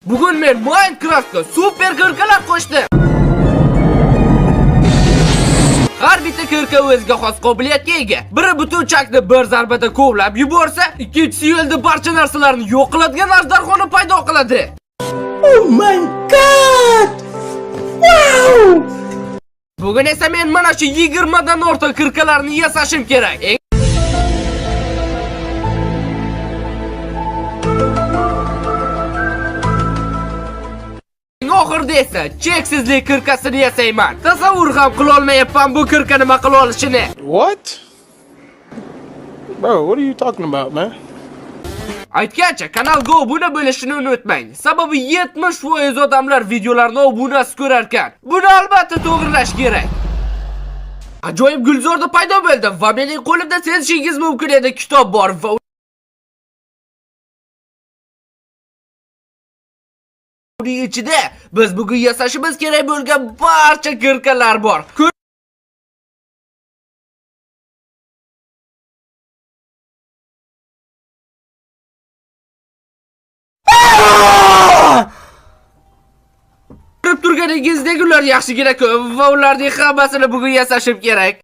Bugun men Minecraftga super kirkalar qo'shdim. Har bitta kirka o'ziga xos qobiliyatga ega. Biri butun chakni bir zarbada kovlab yuborsa, ikkinchisi yo'lda barcha narsalarni yo'q qiladigan ajdarxoni paydo qiladi. Oh my god! Wow! Bugun esa men mana shu 20 dan ortiq kirkalarni yasashim kerak. Oxirda esa cheksizlik kirkasini yasayman. Tasavvur ham qila olmayapman bu kirka nima qila olishini. What? Bro, what are you talking about, man? Aytgancha kanalga obuna bo'lishini unutmang. Sababi 70% odamlar videolarni obunasiz ko'rar ekan. Buni albatta to'g'rilash kerak. Ajoyib gulzorda paydo bo'ldi va mening qo'limda sezishingiz mumkin edi kitob bor va uning ichida biz bugun yasashimiz kerak bo'lgan barcha kirkalar bor. Ko'rib turganingizdek ular yaxshigina ko'p va ularning hammasini bugun yasashim kerak.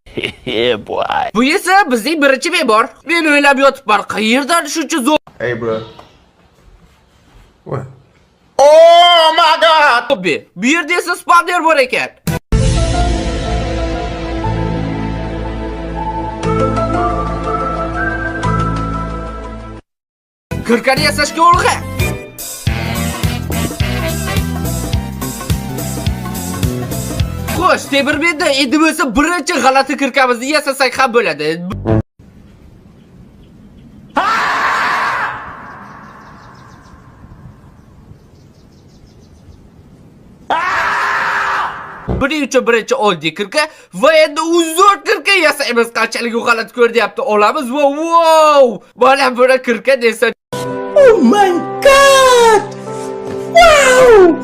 Yeah, boy. Bu esa bizning birinchi bemor. Men o'ylab yotibman, qayerdan shuncha zo'r. Hey, bro. What? Oh my god! Bu yerda esa spawner bor ekan. Kirkani yasashga ulg'a. Xo'sh, temirmenda endi bo'lsa birinchi g'alati kirkamizni yasasak ham bo'ladi. Buning uchun birinchi oddiy kirka va endi uzun kirka yasaymiz. Qanchalik u g'alati ko'ryapti, olamiz va wow! Mana buni kirka desa. Oh my god! Wow!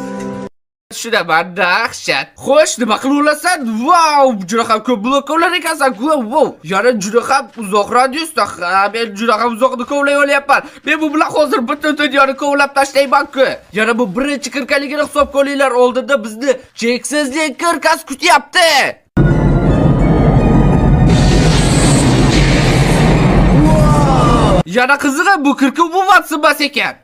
Tushunaman, dahshat. Xo'sh, nima qilib olasan? Wow! Juda ham ko'p blok kovlar ekansan. Wow! Yana juda ham uzoq radiusda. Men juda ham uzoqni kovlay olyapman. Men bu bilan hozir butun dunyoni kovlab tashlayman-ku. Yana bu birinchi kirkaligini hisobga olinglar. Oldinda bizni cheksizlik kirkasi kutyapti. Yana qizig'i bu kirka umuman sinmas ekan.